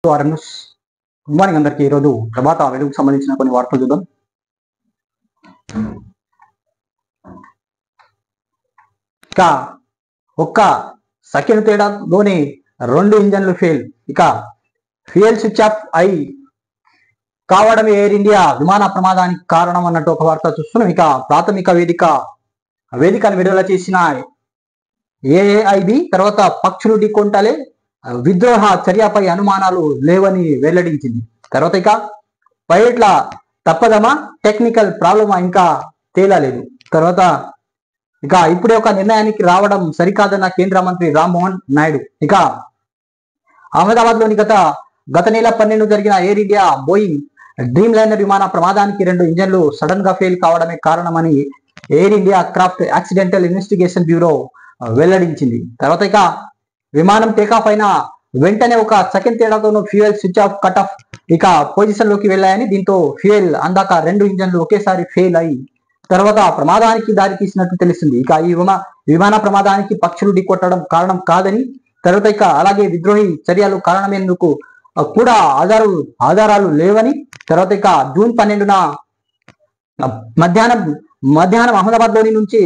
Good morning అందరికీ. ఈరోజు ప్రభాత వెలుగుకు సంబంధించిన కొన్ని వార్తలు చూద్దాం. ఇక ఒక్క సెకండ్ తేడాలోనే 2 ఇంజన్లు ఫెయిల్. ఇక ఫ్యూయల్ స్విచ్ ఆఫ్ అయి కావడమే ఎయిర్ ఇండియా విమాన ప్రమాదానికి కారణం అన్నట్టు ఒక వార్త చూస్తున్నాం. ఇక ప్రాథమిక వేదికను విడుదల చేసిన ఏఐబి తర్వాత పక్షులు ఢీకొంటలే విద్రోహ చర్యపై అనుమానాలు లేవని వెల్లడించింది. తర్వాత ఇక పైలట్ల తప్పదమా, టెక్నికల్ ప్రాబ్లమా ఇంకా తేలలేదు. తర్వాత ఇక ఇప్పుడే ఒక నిర్ణయానికి రావడం సరికాదన్న కేంద్ర మంత్రి రామ్మోహన్ నాయుడు. ఇక అహ్మదాబాద్ లోని గత నెల 12 జరిగిన Air India Boeing Dreamliner విమాన ప్రమాదానికి 2 ఇంజన్లు సడన్ గా ఫెయిల్ కావడమే కారణమని Air India craft accidental investigation bureau వెల్లడించింది. తర్వాత ఇక విమానం టేకాఫ్ అయిన వెంటనే ఒక సెకండ్ తేడాతోనూ fuel switch off cut off ఇక పొజిషన్ లోకి వెళ్ళాయని, దీంతో ఫ్యూయల్ అందాక 2 ఇంజన్లు ఒకేసారి ఫెయిల్ అయి తర్వాత ప్రమాదానికి దారి తీసినట్టు తెలిసింది. ఇక ఈ విమాన ప్రమాదానికి పక్షులు ఢీకొట్టడం కారణం కాదని, తర్వాత ఇక అలాగే విద్రోహి చర్యలు కారణమేందుకు కూడా ఆధారాలు లేవని, తర్వాత ఇక జూన్ 12న మధ్యాహ్నం అహ్మదాబాద్ లోని నుంచి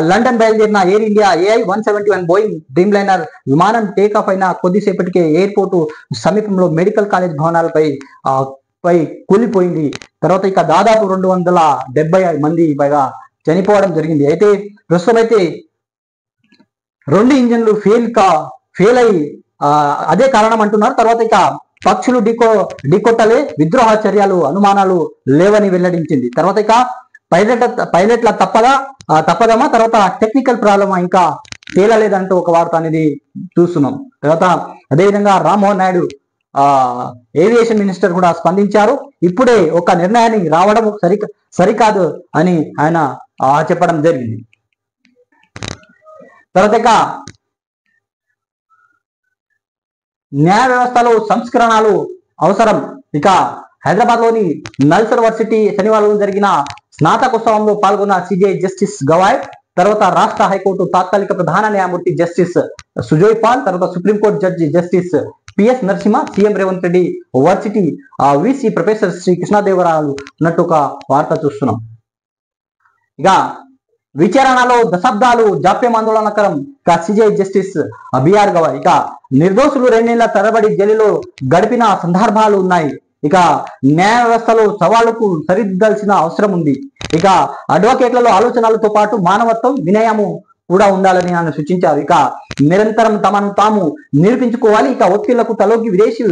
లండన్ బయలుదేరిన air India AI-171 Boeing dream liner విమానం టేకాఫ్ అయిన కొద్దిసేపటికే ఎయిర్పోర్టు సమీపంలో మెడికల్ కాలేజ్ భవనాలపై కూలిపోయింది. తర్వాత ఇక దాదాపు 270 మంది పైగా చనిపోవడం జరిగింది. అయితే ప్రస్తుతం అయితే 2 ఇంజన్లు ఫెయిల్ అయి అదే కారణం అంటున్నారు. తర్వాత ఇక పక్షులు ఢీకొట్టలే విద్రోహ చర్యలు అనుమానాలు లేవని వెల్లడించింది. తర్వాత ఇక పైలట్ల తప్పదమా, తర్వాత టెక్నికల్ ప్రాబ్లమా ఇంకా తేలలేదంటూ ఒక వార్త అనేది చూస్తున్నాం. తర్వాత అదేవిధంగా రామ్మోహన్ నాయుడు ఏవియేషన్ మినిస్టర్ కూడా స్పందించారు. ఇప్పుడే ఒక నిర్ణయానికి రావడం సరికాదు అని ఆయన చెప్పడం జరిగింది. తర్వాత ఇక న్యాయ వ్యవస్థలో సంస్కరణలు అవసరం. ఇక హైదరాబాద్ లోని నల్సర్ వర్సిటీ శనివారం జరిగిన స్నాతకోత్సవంలో పాల్గొన్న సిజే జస్టిస్ గవాయ్, తర్వాత రాష్ట్ర హైకోర్టు తాత్కాలిక ప్రధాన న్యాయమూర్తి జస్టిస్ సుజోయ్ పాల్, తర్వాత supreme court judge Justice P S Narasimha, CM Revanth Reddy varsity VC professor Sri Krishnadevarayalu అన్నట్టు ఒక వార్త చూస్తున్నాం. ఇక విచారణలో దశాబ్దాలు జాప్యం ఆందోళనకరం. ఇక సిజే జస్టిస్ బిఆర్ గవాయ్, ఇక నిర్దోషులు 2 నెలల తరబడి జైలులో గడిపిన సందర్భాలు ఉన్నాయి. ఇక న్యాయ వ్యవస్థలో సవాళ్లకు సరిదిద్దాల్సిన అవసరం ఉంది. ఇక అడ్వకేట్లలో ఆలోచనలతో పాటు మానవత్వం, వినయము కూడా ఉండాలని ఆయన సూచించారు. ఇక నిరంతరం తమను తాము నిరూపించుకోవాలి. ఇక ఒత్తిళ్లకు తలొగ్గి విదేశీ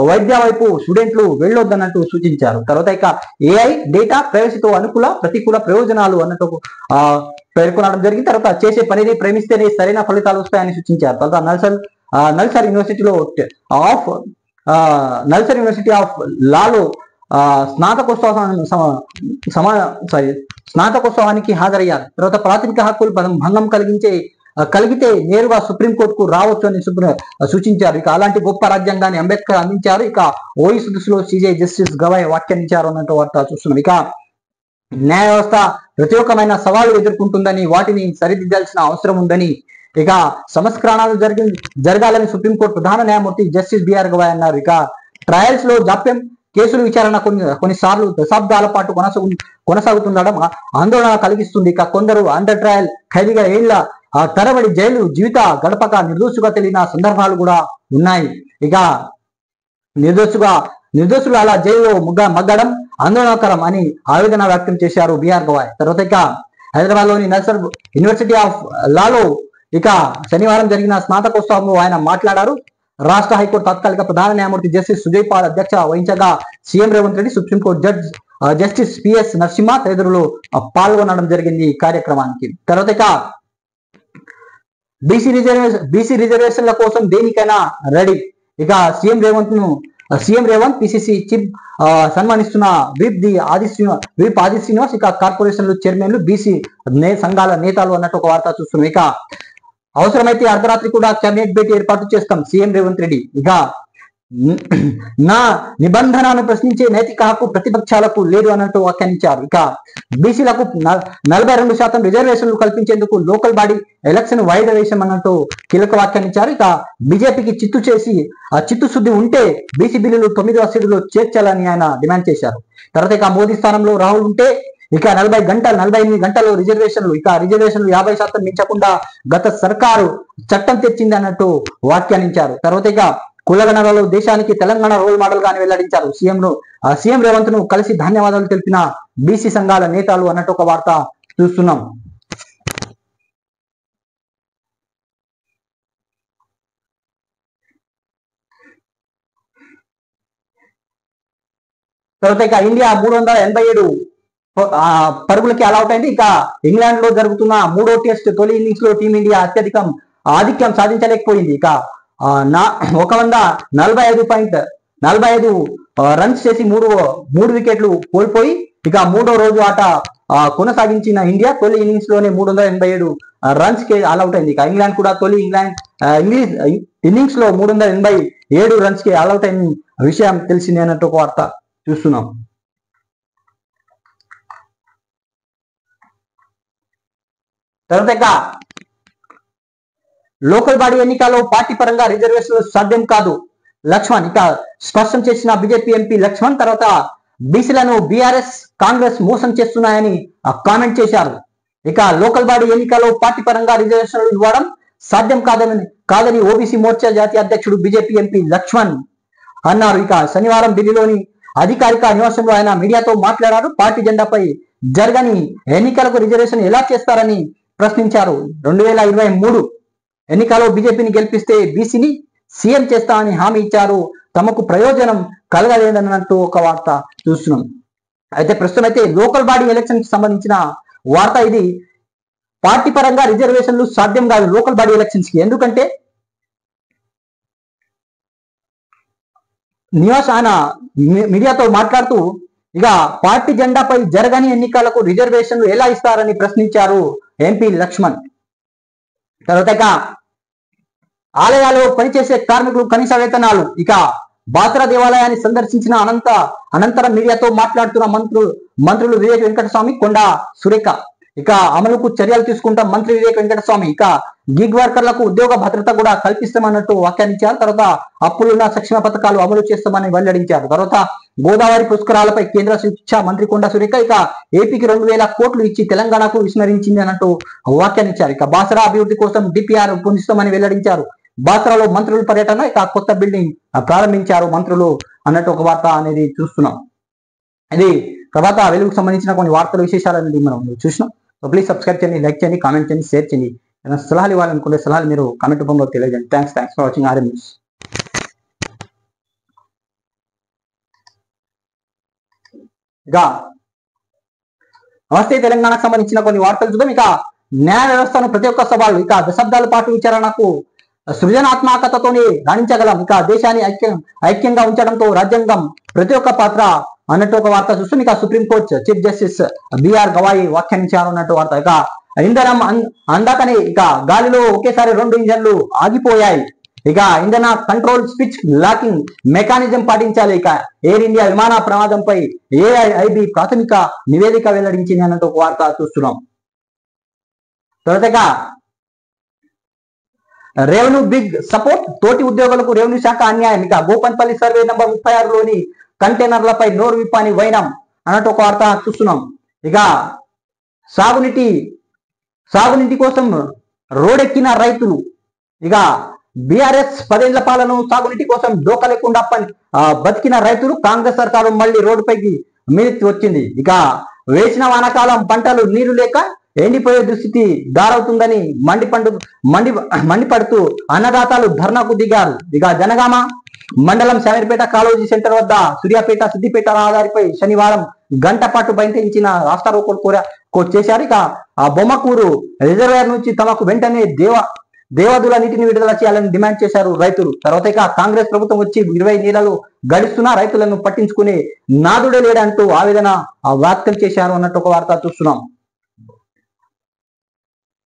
వైద్య వైపు స్టూడెంట్లు వెళ్ళొద్దన్నట్టు సూచించారు. తర్వాత ఇక ఏఐ డేటా ప్రైవసీతో అనుకూల ప్రతికూల ప్రయోజనాలు అన్నట్టు పేర్కొనడం జరిగింది. తర్వాత చేసే పనిని ప్రేమిస్తేనే సరైన ఫలితాలు వస్తాయని సూచించారు. తర్వాత నల్సార్ యూనివర్సిటీ ఆఫ్ లాలో స్నాతకోత్సవానికి హాజరయ్యారు. తర్వాత ప్రాథమిక హక్కులు భంగం కలిగితే నేరుగా సుప్రీంకోర్టుకు రావచ్చు అని సూచించారు. ఇక అలాంటి గొప్ప రాజ్యాంగాన్ని అంబేద్కర్ అందించారు. ఇక ఓయి సదస్సులో సిజే జస్టిస్ గవాయ్ వ్యాఖ్యానించారు అన్నట్టు వార్త చూస్తున్నాం. ఇక న్యాయ వ్యవస్థ ప్రత్యేకమైన సవాళ్లు ఎదుర్కొంటుందని, వాటిని సరిదిద్దాల్సిన అవసరం ఉందని, ఇక సంస్కరణలు జరగాలని సుప్రీంకోర్టు ప్రధాన న్యాయమూర్తి జస్టిస్ బిఆర్ గవాయ్ అన్నారు. ఇక ట్రయల్స్ లో జాప్యం, కేసుల విచారణ కొన్నిసార్లు దశాబ్దాల పాటు కొనసాగుతుండడం ఆందోళన కలిగిస్తుంది. ఇక కొందరు అండర్ ట్రయల్ ఖైదీగా ఏళ్ల తరబడి జైలు జీవిత గడపక నిర్దోషుగా తెలియని సందర్భాలు కూడా ఉన్నాయి. ఇక నిర్దోషులు అలా జైల్లో మగ్గడం ఆందోళనకరం అని ఆవేదన వ్యక్తం చేశారు బిఆర్ గవాయ్. తర్వాత ఇక హైదరాబాద్ లోని నల్సర్ యూనివర్సిటీ ఆఫ్ లాలో ఇక శనివారం జరిగిన స్నాతకోత్సవంలో ఆయన మాట్లాడారు. రాష్ట్ర హైకోర్టు తాత్కాలిక ప్రధాన న్యాయమూర్తి జస్టిస్ సుజయ్ పాల్ అధ్యక్ష వహించగా CM Revanth Reddy, supreme court judge Justice P S Narasimha తదితరులు పాల్గొనడం జరిగింది ఈ కార్యక్రమానికి. తర్వాత ఇక బీసీ రిజర్వేషన్ల కోసం దేనికైనా రెడీ. ఇక సీఎం రేవంత్ పిసిసి చీఫ్ సన్మానిస్తున్న విప్ ఆది శ్రీనివాస్, ఇక కార్పొరేషన్లు చైర్మన్లు, బీసీ సంఘాల నేతలు అన్నట్టు ఒక వార్త చూస్తున్నాం. ఇక అవసరమైతే అర్ధరాత్రి కూడా కేబినెట్ భేటీ ఏర్పాటు చేస్తాం సీఎం రేవంత్ రెడ్డి. ఇక నా నిబంధనను ప్రశ్నించే నైతిక హక్కు ప్రతిపక్షాలకు లేదు అన్నట్టు వ్యాఖ్యానించారు. ఇక బీసీలకు 42% రిజర్వేషన్లు కల్పించేందుకు లోకల్ బాడీ ఎలక్షన్ వాయిదా వేశామన్నట్టు కీలక వ్యాఖ్యానించారు. ఇక బీజేపీకి చిత్తు చేసి ఆ చిత్తుశుద్ధి ఉంటే బీసీ బిల్లులు 9వ షెడ్యూల్లో చేర్చాలని ఆయన డిమాండ్ చేశారు. తర్వాత ఇక మోదీ స్థానంలో రాహుల్ ఉంటే ఇక 48 గంటలు రిజర్వేషన్లు, ఇక రిజర్వేషన్లు 50% మించకుండా గత సర్కారు చట్టం తెచ్చింది అన్నట్టు వ్యాఖ్యానించారు. తర్వాత ఇక కులగణనలో దేశానికి తెలంగాణ రోల్ మోడల్ గాని వెల్లడించారు. సీఎం రేవంత్ ను కలిసి ధన్యవాదాలు తెలిపిన బీసీ సంఘాల నేతలు అన్నట్టు ఒక వార్త చూస్తున్నాం. తర్వాత ఇక ఇండియా 387 పరుగులకి ఆల్అౌట్ అయింది. ఇక ఇంగ్లాండ్ లో జరుగుతున్న 3వ టెస్ట్ తొలి ఇన్నింగ్స్ లో టీమిండియా ఆధిక్యం సాధించలేకపోయింది. ఇక 145 రన్స్ చేసి మూడు వికెట్లు కోల్పోయి ఇక 3వ రోజు ఆట కొనసాగించిన ఇండియా తొలి ఇన్నింగ్స్ లోనే 387 రన్స్ కి ఆల్అౌట్ అయింది. ఇక ఇంగ్లాండ్ కూడా తొలి ఇన్నింగ్స్ లో 387 రన్స్ కి ఆల్అౌట్ అయిన విషయం తెలిసిందే అన్నట్టు ఒక వార్త చూస్తున్నాం. తర్వాత ఇక లోకల్ బాడీ ఎన్నికల్లో పార్టీ పరంగా రిజర్వేషన్లు సాధ్యం కాదు లక్ష్మణ్ ఇక స్పష్టం చేసిన బీజేపీ ఎంపీ లక్ష్మణ్. తర్వాత బీసీలను బీఆర్ఎస్ కాంగ్రెస్ మోసం చేస్తున్నాయని కామెంట్ చేశారు. ఇక లోకల్ బాడీ ఎన్నికల్లో పార్టీ పరంగా రిజర్వేషన్లు ఇవ్వడం సాధ్యం కాదని ఓబీసీ మోర్చా జాతీయ అధ్యక్షుడు బీజేపీ ఎంపీ లక్ష్మణ్ అన్నారు. ఇక శనివారం ఢిల్లీలోని అధికారిక నివాసంలో ఆయన మీడియాతో మాట్లాడారు. పార్టీ జెండాపై జరగని ఎన్నికలకు రిజర్వేషన్ ఎలా చేస్తారని ప్రశ్నించారు. 2023 ఎన్నికల్లో బీజేపీని గెలిపిస్తే బీసీని సీఎం చేస్తామని హామీ ఇచ్చారు. తమకు ప్రయోజనం కలగలేదన్నట్టు ఒక వార్త చూస్తున్నాం. అయితే ప్రస్తుతం అయితే లోకల్ బాడీ ఎలక్షన్ కి సంబంధించిన వార్త ఇది. పార్టీ పరంగా రిజర్వేషన్లు సాధ్యం కాదు లోకల్ బాడీ ఎలక్షన్స్ కి. ఎందుకంటే నివాస్ ఆయన మీడియాతో మాట్లాడుతూ ఇక పార్టీ జెండాపై జరగని ఎన్నికలకు రిజర్వేషన్లు ఎలా ఇస్తారని ప్రశ్నించారు ఎంపీ లక్ష్మణ్. తర్వాత ఆలయాల్లో పనిచేసే కార్మికులు కనీస వేతనాలు. ఇక బాసరా దేవాలయాన్ని సందర్శించిన అనంతరం మీడియాతో మాట్లాడుతున్న మంత్రులు వివేక్ వెంకటస్వామి, కొండా సురేఖ ఇక అమలుకు చర్యలు తీసుకుంటాం మంత్రి వివేక్ వెంకటస్వామి. ఇక గిగ్ వర్కర్లకు ఉద్యోగ భద్రత కూడా కల్పిస్తామన్నట్టు వ్యాఖ్యానించారు. తర్వాత అప్పులున్న సంక్షేమ పథకాలు అమలు చేస్తామని వెల్లడించారు. తర్వాత గోదావరి పుష్కరాలపై కేంద్ర శిక్షా మంత్రి కొండా సురేఖ ఇక ఏపీకి 2000 కోట్లు ఇచ్చి తెలంగాణకు విస్మరించింది అన్నట్టు వ్యాఖ్యానించారు. ఇక బాసరా అభివృద్ధి కోసం డిపిఆర్ రూపొందిస్తామని వెల్లడించారు. బాసరాలో మంత్రుల పర్యటన, ఇక కొత్త బిల్డింగ్ ప్రారంభించారు మంత్రులు అన్నట్టు ఒక వార్త అనేది చూస్తున్నాం. ఇది తర్వాత వెలుగుకు సంబంధించిన కొన్ని వార్తల విశేషాలు అనేది మనం చూసినాం. సో ప్లీజ్ సబ్స్క్రైబ్ చేయండి, లైక్ చేయండి, కామెంట్ చేయండి, షేర్ చేయండి. ఏదైనా సలహాలు ఇవ్వాలనుకుంటే సలహాలు మీరు కామెంట్ రూపంలో తెలియజేయండి. Thanks for watching RM news. ఇక నమస్తే తెలంగాణకు సంబంధించిన కొన్ని వార్తలు చూద్దాం. ఇక న్యాయ వ్యవస్థను ప్రతి ఒక్క సవాళ్ళు, ఇక దశాబ్దాల పాటు విచారణకు సృజనాత్మకతతోనే రాణించగలం. ఇక దేశాన్ని ఐక్యంగా ఉంచడంతో రాజ్యాంగం ప్రతి ఒక్క పాత్ర అన్నట్టు ఒక వార్త చూస్తుంది. ఇక supreme court chief justice B R Gavai వ్యాఖ్యానించారు అన్నట్టు వార్త. ఇక ఇంధనం అందాకనే ఇక గాలిలో ఒకేసారి 2 ఇంజన్లు ఆగిపోయాయి. ఇక ఇంధన కంట్రోల్ స్విచ్ లాకింగ్ మెకానిజం పాటించాలి. ఇక ఎయిర్ ఇండియా విమాన ప్రమాదంపై ఏఐఐబి ప్రాథమిక నివేదిక వెల్లడించింది అన్నట్టు ఒక వార్త చూస్తున్నాం. తర్వాత రెవెన్యూ బిగ్ సపోర్ట్, తోటి ఉద్యోగులకు రెవెన్యూ శాఖ అన్యాయం. ఇక గోపన్పల్లి సర్వే నంబర్ 36లోని కంటైనర్లపై నోరు విప్పాని వైనం అన్నట్టు ఒక వార్త చూస్తున్నాం. ఇక సాగునీటి కోసం రోడెక్కిన రైతులు. ఇక బీఆర్ఎస్ 10 ఏళ్ల పాలన సాగునీటి కోసం డోకా లేకుండా బతికిన రైతులు. కాంగ్రెస్ సర్కారు మళ్ళీ రోడ్డుపైకి మీదకి వచ్చింది. ఇక వేసిన వానాకాలం పంటలు నీరు లేక ఎండిపోయే దుస్థితి దారవుతుందని మండిపడుతూ అన్నదాతలు ధర్నాకు దిగారు. ఇక జనగామ మండలం శామీర్పేట కాలేజీ సెంటర్ వద్ద సూర్యాపేట సిద్దిపేట రహదారిపై శనివారం గంట పాటు బయటించిన రాష్ట్ర రోకోలు చేశారు. ఇక ఆ బొమ్మకూరు రిజర్వేర్ నుంచి తమకు వెంటనే దేవాదుల నీటిని విడుదల చేయాలని డిమాండ్ చేశారు రైతులు. తర్వాత ఇక కాంగ్రెస్ ప్రభుత్వం వచ్చి 20 నెలలు గడుస్తున్నా రైతులను పట్టించుకునే నాదుడే లేడంటూ ఆవేదన వ్యాఖ్యలు చేశారు అన్నట్టు ఒక వార్త చూస్తున్నాం.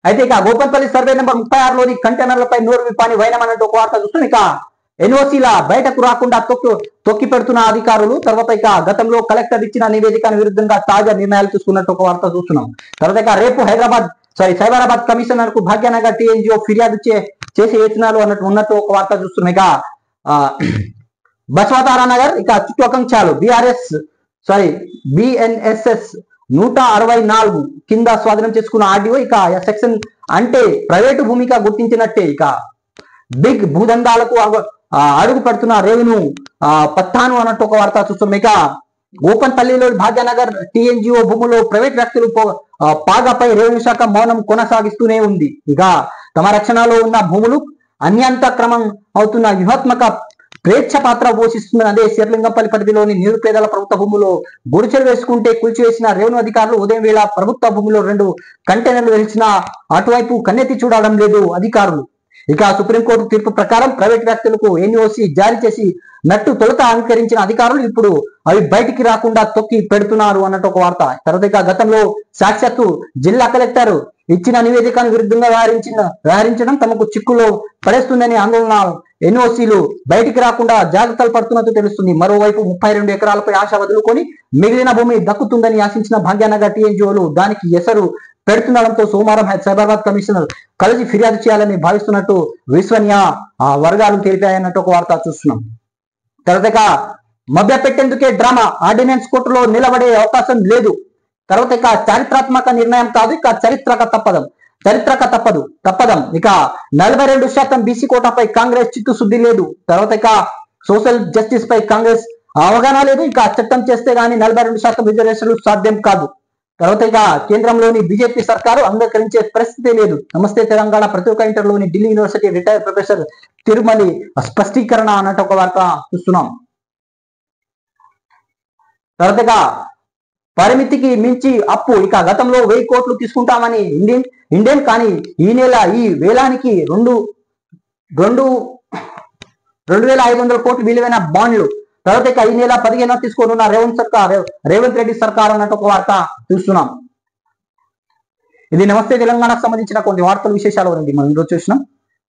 అయితే ఇక గోపన్పల్లి సర్వే నెంబర్ 36లోని కంటైనర్లపై నోరు విప్పాని వైనం అన్నట్టు ఒక వార్త చూస్తున్నాం. ఇక ఎన్ఓసీల బయటకు రాకుండా తొక్కి పెడుతున్న అధికారులు. తర్వాత ఇక గతంలో కలెక్టర్ ఇచ్చిన నివేదికను విరుద్ధంగా తాజా నిర్ణయాలు తీసుకున్నట్టు ఒక వార్త చూస్తున్నాం. తర్వాత ఇక రేపు సైబరాబాద్ కమిషనర్ కు భాగ్యనగర్ టీఎన్జిఓ ఫిర్యాదు చేసి వేసినారు ఉన్నట్టు ఒక వార్త చూస్తున్నాం. ఇక బసవతారానగర్ ఇక చుట్టుకంచాలు బిఎన్ఎస్ఎస్ 164 కింద స్వాధీనం చేసుకున్న ఆర్డీఓ. ఇక సెక్షన్ అంటే ప్రైవేటు భూమిగా గుర్తించినట్టే. ఇక బిగ్ భూదందాలకు అడుగు పెడుతున్న రెవెన్యూ పత్తాను అన్నట్టు ఒక వార్త చూస్తున్నాం. ఇక ఓపెన్పల్లిలో భాగ్యనగర్ టీఎన్జిఓ భూములో ప్రైవేట్ వ్యక్తులు పాగాపై రెవెన్యూ శాఖ మౌనం కొనసాగిస్తూనే ఉంది. ఇక తమ రక్షణలో ఉన్న భూములు అన్యంత క్రమం అవుతున్న వ్యూహాత్మక ప్రేక్ష పాత్ర పోషిస్తున్న అదే శేర్లింగంపల్లి పరిధిలోని నిరుపేదల ప్రభుత్వ భూములో గుడిచెలు వేసుకుంటే కూల్చివేసిన రెవెన్యూ అధికారులు. ఉదయం వేళ ప్రభుత్వ భూమిలో 2 కంటైనర్లు వెలిసిన అటువైపు కన్నెత్తి చూడడం లేదు అధికారులు. ఇక సుప్రీంకోర్టు తీర్పు ప్రకారం ప్రైవేట్ వ్యక్తులకు ఎన్ఓసి జారీ చేసి నట్టు తొలుత అంగీకరించిన అధికారులు ఇప్పుడు అవి బయటికి రాకుండా తొక్కి పెడుతున్నారు అన్నట్టు ఒక వార్త. తర్వాత ఇక గతంలో సాక్షాత్తు జిల్లా కలెక్టర్ ఇచ్చిన నివేదికను విరుద్ధంగా వ్యవహరించడం తమకు చిక్కులో పడేస్తుందని ఆందోళన. ఎన్ఓసీలు బయటికి రాకుండా జాగ్రత్తలు పడుతున్నట్టు తెలుస్తుంది. మరోవైపు 32 ఎకరాలపై ఆశ వదులుకొని మిగిలిన భూమి దక్కుతుందని ఆశించిన భాగ్యనగర్ టీఎన్జిఓలు దానికి ఎసరు పెడుతుండడంతో సోమవారం సైబరాబాద్ కమిషనర్ కలిసి ఫిర్యాదు చేయాలని భావిస్తున్నట్టు విశ్వనీయ వర్గాలు తెలిపాయన్నట్టు ఒక వార్త చూస్తున్నాం. తర్వాత మభ్య పెట్టేందుకే డ్రామా, ఆర్డినెన్స్ కోర్టులో నిలబడే అవకాశం లేదు. తర్వాత ఇక చారిత్రాత్మక నిర్ణయం కాదు, ఇక చరిత్రక తప్పదం. ఇక 42% బీసీ కోటాపై కాంగ్రెస్ చిత్తుశుద్ధి లేదు. తర్వాత ఇక సోషల్ జస్టిస్ పై కాంగ్రెస్ అవగాహన లేదు. ఇక చట్టం చేస్తే గానీ 42% రిజర్వేషన్లు సాధ్యం కాదు. తర్వాత ఇక కేంద్రంలోని బీజేపీ సర్కారు అంగీకరించే పరిస్థితి లేదు. నమస్తే తెలంగాణ ప్రతి ఒక్క ఇంటర్లోని Delhi university retired professor Tirumali స్పష్టీకరణ అన్నట్టు ఒక వార్త చూస్తున్నాం. తర్వాత పరిమితికి మించి అప్పు. ఇక గతంలో 1000 కోట్లు తీసుకుంటామని ఇండియన్ కానీ ఈ నెల ఈ వేలానికి 2,500 కోట్లు విలువైన బాండ్లు. తర్వాత ఇక ఈ నెల 15న తీసుకోనున్న రేవంత్ రెడ్డి సర్కార్ అన్నట్టు ఒక వార్త చూస్తున్నాం. ఇది నమస్తే తెలంగాణకు సంబంధించిన కొన్ని వార్తల విశేషాలు మనం ఈరోజు చూసినాం.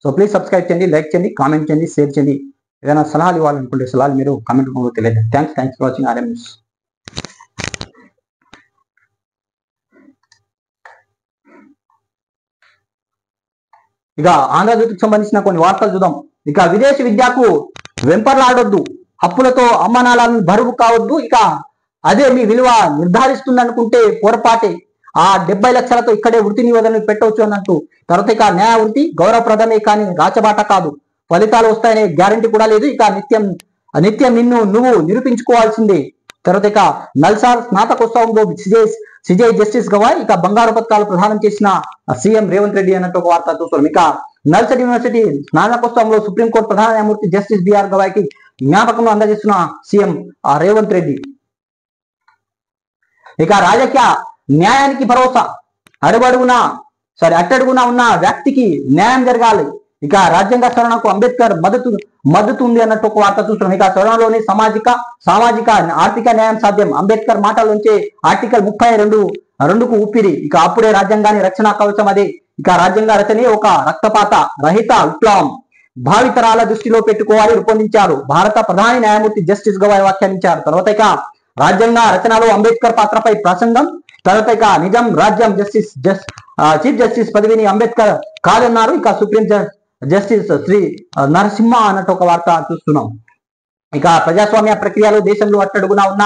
సో ప్లీజ్ సబ్స్క్రైబ్ చేయండి, లైక్ చేయండి, కామెంట్ చేయండి, షేర్ చేయండి. ఏదైనా సలహాలు ఇవ్వాలనుకుంటే సలహాలు మీరు కామెంట్ రూపంలో తెలియజేయండి. Thanks for watching RM news. ఇక ఆంధ్రజ్యోతికి సంబంధించిన కొన్ని వార్తలు చూద్దాం. ఇక విదేశీ విద్యకు వెంపర్లాడొద్దు, అప్పులతో అమ్మానాలను బరువు కావద్దు. ఇక అదే మీ విలువ నిర్ధారిస్తుంది అనుకుంటే పొరపాటే. ఆ 70 లక్షలతో ఇక్కడే వృత్తి నివేదనలు పెట్టవచ్చు అన్నట్టు. తర్వాత ఇక న్యాయ వృత్తి గౌరవప్రదమే కానీ రాచబాట కాదు, ఫలితాలు వస్తాయనే గ్యారంటీ కూడా లేదు. ఇక నిత్యం నువ్వు నిరూపించుకోవాల్సిందే. తర్వాత ఇక నల్సార్ స్నాతకోత్సవంలో సిజే జస్టిస్ గవాయ్. ఇక బంగారు పత్రాలు ప్రదానం చేసిన సీఎం రేవంత్ రెడ్డి అన్నట్టు ఒక వార్త చూస్తున్నాం. ఇక నల్సార్ యూనివర్సిటీ స్నాతకోత్సవంలో సుప్రీంకోర్టు ప్రధాన న్యాయమూర్తి జస్టిస్ బిఆర్ గవాయ్ కి జ్ఞాపకం అందజేస్తున్న సీఎం రేవంత్ రెడ్డి. ఇక రాజకీయ న్యాయానికి భరోసా, అట్టడుగున ఉన్న వ్యక్తికి న్యాయం జరగాలి. ఇక రాజ్యాంగ సవరణకు అంబేద్కర్ మద్దతు ఉంది అన్నట్టు ఒక వార్త చూస్తున్నాం. ఇక సవరణలోని సామాజిక ఆర్థిక న్యాయం సాధ్యం. అంబేద్కర్ మాటలోంచే ఆర్టికల్ 32కు ఊపిరి. ఇక అప్పుడే రాజ్యాంగాన్ని రక్షణ కవచం అదే. ఇక రాజ్యాంగ రచనే ఒక రక్తపాత రహిత విప్లవం, భావితరాల దృష్టిలో పెట్టుకోవాలి రూపొందించారు భారత ప్రధాని న్యాయమూర్తి జస్టిస్ గవాయ్ వ్యాఖ్యానించారు. తర్వాత ఇక రాజ్యాంగ రచనలో అంబేద్కర్ పాత్రపై ప్రసంగం. తర్వాత ఇక నిజాం రాజ్యం చీఫ్ జస్టిస్ పదవిని అంబేద్కర్ కాదన్నారు. ఇక సుప్రీం జస్టిస్ శ్రీ నరసింహ అన్నట్టు ఒక వార్త చూస్తున్నాం. ఇక ప్రజాస్వామ్య ప్రక్రియలో దేశంలో అట్టడుగున ఉన్న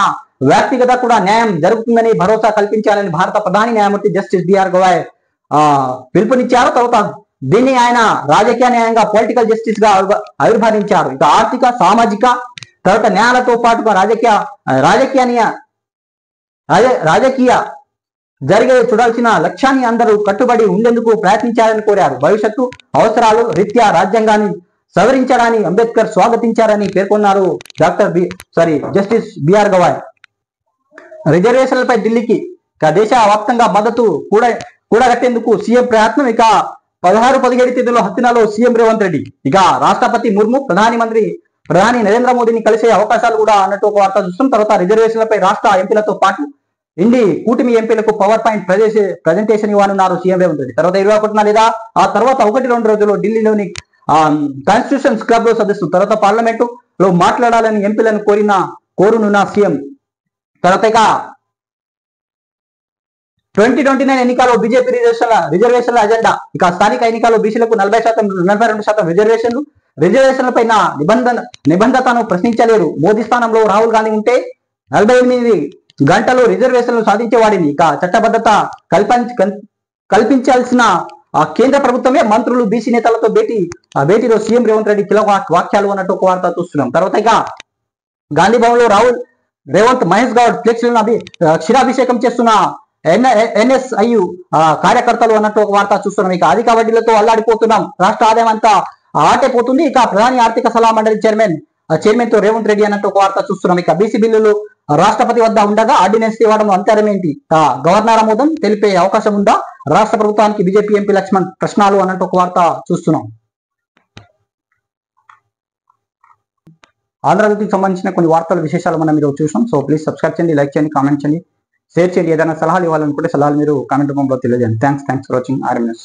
వ్యక్తిగత కూడా న్యాయం జరుగుతుందని భరోసా కల్పించాలని భారత ప్రధాని న్యాయమూర్తి జస్టిస్ బిఆర్ గవాయ్ పిలుపునిచ్చారు. తర్వాత దీన్ని ఆయన రాజకీయ న్యాయంగా పొలిటికల్ జస్టిస్ గా ఆవిర్భవించారు. ఇక ఆర్థిక సామాజిక తర్వాత న్యాయాలతో పాటుగా రాజకీయ జరిగే చూడాల్సిన లక్ష్యాన్ని అందరూ కట్టుబడి ఉండేందుకు ప్రయత్నించాలని కోరారు. భవిష్యత్తు అవసరాలు రీత్యా రాజ్యాంగాన్ని సవరించడాన్ని అంబేద్కర్ స్వాగతించారని పేర్కొన్నారు జస్టిస్ బిఆర్ గవాయ్. రిజర్వేషన్లపై ఢిల్లీకి దేశ వ్యాప్తంగా మద్దతు కూడగట్టేందుకు సీఎం ప్రయత్నం. ఇక 16-17 తేదీలో హస్తినాలో సీఎం రేవంత్ రెడ్డి. ఇక రాష్ట్రపతి ముర్ము ప్రధాని నరేంద్ర మోదీని కలిసే అవకాశాలు కూడా అన్నట్టు ఒక వార్త చూస్తాం. తర్వాత రిజర్వేషన్లపై రాష్ట్ర ఎంపీలతో పాటు కూటమి ఎంపీలకు పవర్ పాయింట్ ప్రజెంటేషన్ ఇవ్వనున్నారు సీఎం రేవంత్ రెడ్డి. తర్వాత 21 లేదా ఆ తర్వాత 1-2 రోజుల్లో ఢిల్లీలోని కాన్స్టిట్యూషన్ క్లబ్ లో సదస్సు, తర్వాత పార్లమెంటు లో మాట్లాడాలని ఎంపీలను కోరునున్న సీఎం. తర్వాత ఇక 2029 ఎన్నికల్లో బీజేపీ రిజర్వేషన్ల అజెండా. ఇక స్థానిక ఎన్నికల్లో బీసీలకు 42% రిజర్వేషన్ల పైన నిబంధతను ప్రశ్నించలేరు. మోదీ స్థానంలో రాహుల్ గాంధీ ఉంటే 48 గంటలు రిజర్వేషన్లు సాధించేవాడిని. ఇక చట్టబద్ధత కల్పించాల్సిన కేంద్ర ప్రభుత్వమే మంత్రులు బీసీ నేతలతో భేటీలో సీఎం రేవంత్ రెడ్డి కీలక వాక్యాలు అన్నట్టు ఒక వార్త చూస్తున్నాం. తర్వాత ఇక గాంధీ భవన్ లో రాహుల్ రేవంత్ మహేష్ గౌడ్ ఫ్లెక్సీలను క్షీరాభిషేకం చేస్తున్న NSIU కార్యకర్తలు అన్నట్టు ఒక వార్త చూస్తున్నాం. ఇక అధిక వడ్డీలతో అల్లాడిపోతున్నాం, రాష్ట్ర ఆదాయం అంతా ఆటైపోతుంది. ఇక ప్రధాని ఆర్థిక సలహా మండలి చైర్మన్ తో రేవంత్ రెడ్డి అన్నట్టు ఒక వార్త చూస్తున్నాం. ఇక బీసీ బిల్లులు రాష్ట్రపతి వద్ద ఉండగా ఆర్డినెన్స్ ఇవ్వడం అంతరం ఏంటి? గవర్నర్ ఆమోదం తెలిపే అవకాశం ఉందా రాష్ట్ర ప్రభుత్వానికి? బీజేపీ ఎంపీ లక్ష్మణ్ ప్రశ్నలు అన్నట్టు ఒక వార్త చూస్తున్నాం. ఆంధ్రజ్యోతికి సంబంధించిన కొన్ని వార్తల విశేషాలు మనం మీరు చూసాం. సో ప్లీజ్ సబ్స్క్రైబ్ చేయండి, లైక్ చేయండి, కామెంట్ చేయండి, షేర్ చేయండి. ఏదైనా సలహాలు ఇవ్వాలనుకుంటే సలహాలు మీరు కామెంట్ రూపంలో తెలియజేయండి. Thanks for watching RMS.